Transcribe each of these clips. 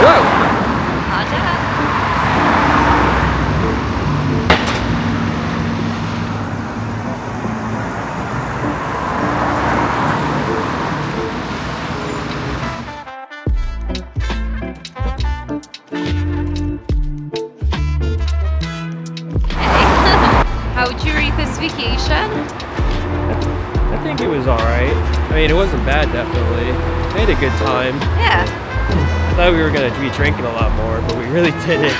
Watch out. How would you rate this vacation? I think it was alright. I mean, it wasn't bad, definitely. I had a good time. Yeah. I thought we were going to be drinking a lot more, but we really didn't.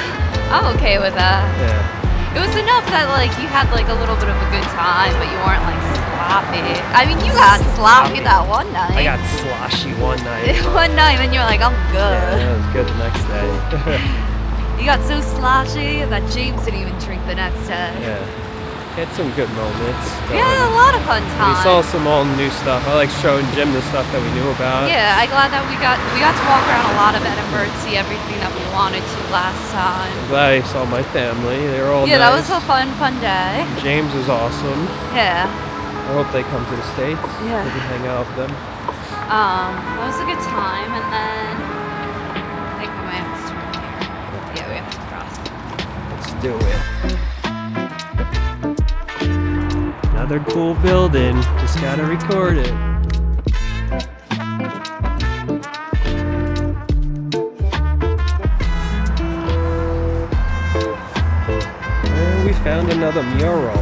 I'm okay with that. Yeah. It was enough that like you had like a little bit of a good time, but you weren't like sloppy. I mean, you got sloppy that one night. I got sloshy one night. One night, and you're like, I'm good. Yeah, it was good the next day. You got so sloshy that James didn't even drink the next day. Yeah. Had some good moments. We had a lot of fun times. We saw some all new stuff. I like showing Jim the stuff that we knew about. Yeah, I'm glad that we got to walk around a lot of Edinburgh and see everything that we wanted to last time. I'm glad I saw my family. They were all nice. That was a fun day. James was awesome. Yeah. I hope they come to the States. Yeah. We can hang out with them. That was a good time, and then I think we might have to turn here. Yeah, we have to cross. Let's do it. Another cool building. Just gotta record it. And we found another mural.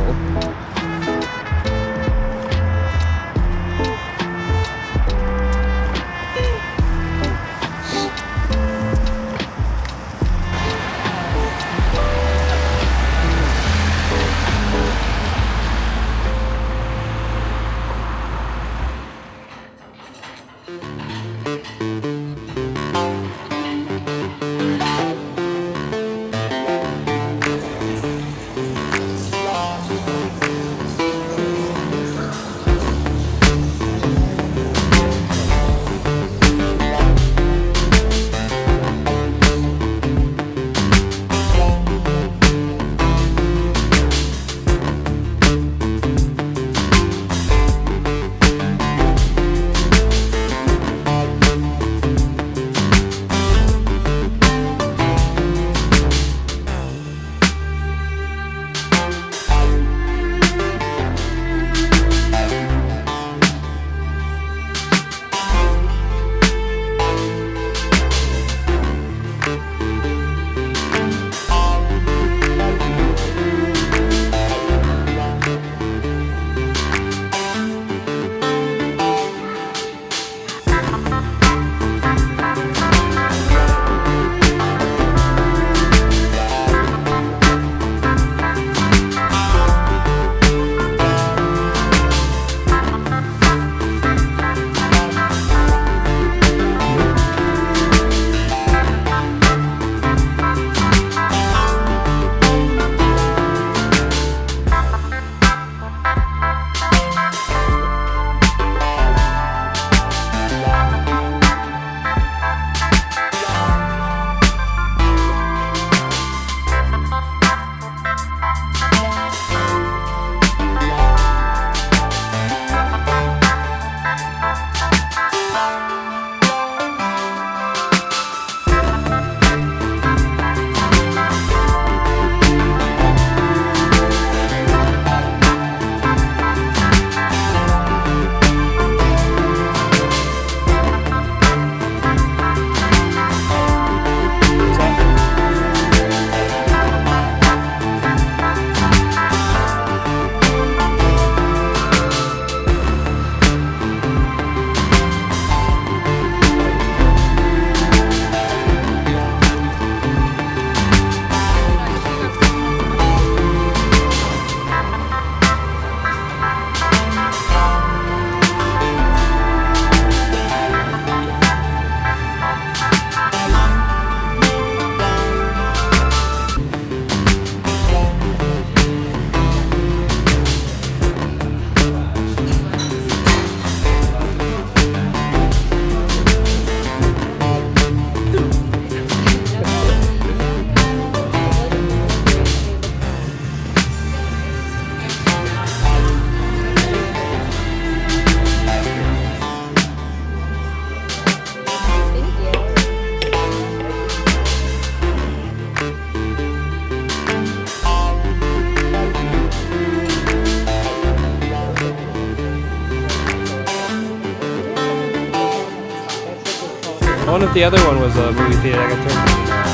wonder if the other one was a movie theater that got turned into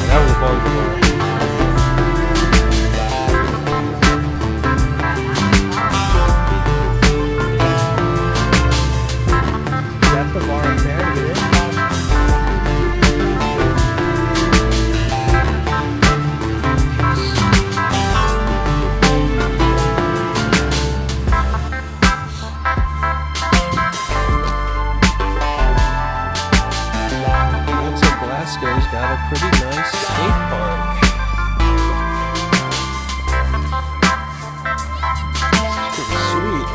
that was a bowling bar. Is that the bar up there? Is it? Glasgow's got a pretty nice skate park. It's pretty sweet.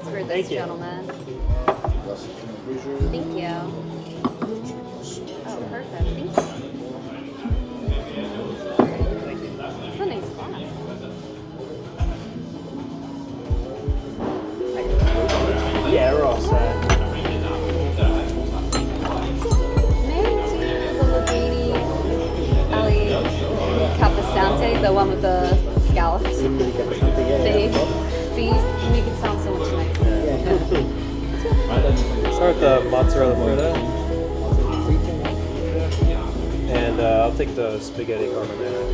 For this gentleman. Thank you. Oh, perfect. Thank you. It's a nice spot. Yeah, we're all set. Capasante, the one with the scallops. See, you make it sound so much nicer. Start with the mozzarella feta. And I'll take the spaghetti carbonara.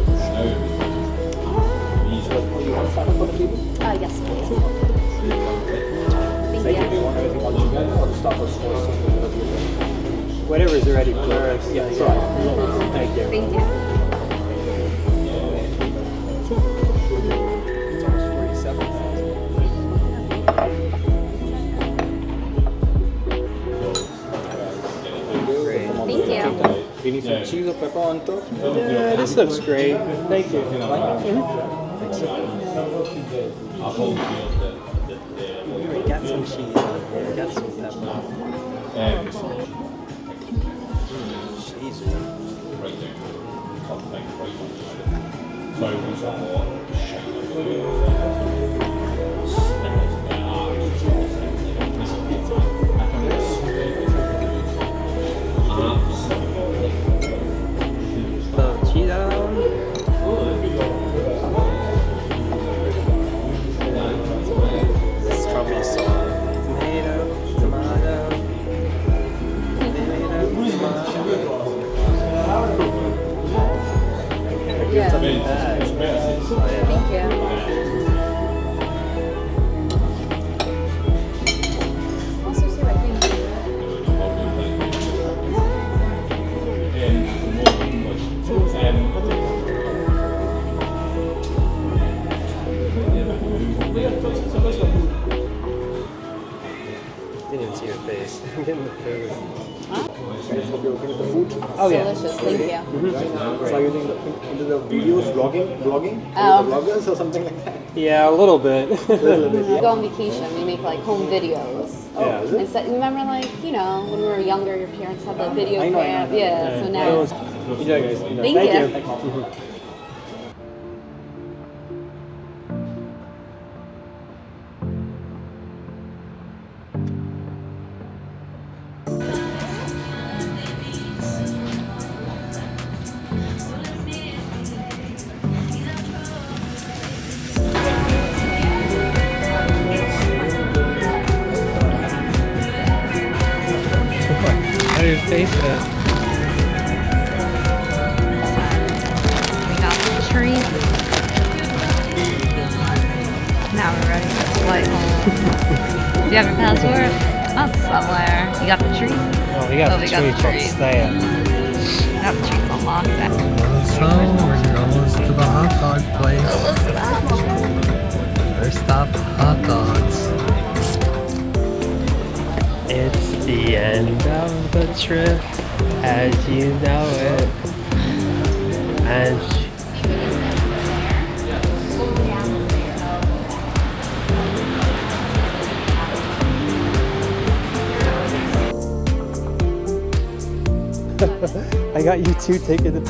Yes, please. Thank you. Whatever's ready for us. Yeah, Thank you. Thank you. It's almost 47,000. Thank you. Do you need some cheese or pepper on top? Yeah, this looks great. Thank you. We got some cheese on here. We got some pepper. Cheese. Cheese out of that one? Strawberry sauce. Tomato, tomato, Yeah. something bad. Thank you. Also, see what I think. Didn't even see your face. I'm getting the food. Oh yeah. Delicious. Thank you. So are you into the videos, vlogging? Oh. The vloggers or something like that? Yeah, a little bit. We go on vacation. We make like home videos. Yeah. Is it? Instead, remember, like, you know, when we were younger, your parents had the video I know, I cam. know. Yeah. So now. Enjoy, guys. Thank you. How do you taste it? Do you have your passport? Oh, somewhere. You got the tree? Oh, we got Oh, the we got tree the from trees. Stan. You got the trees unlocked. So we're almost to the hot dog place. First stop, hot dogs. It's the end of the trip, as you know it. And I got you two taking the.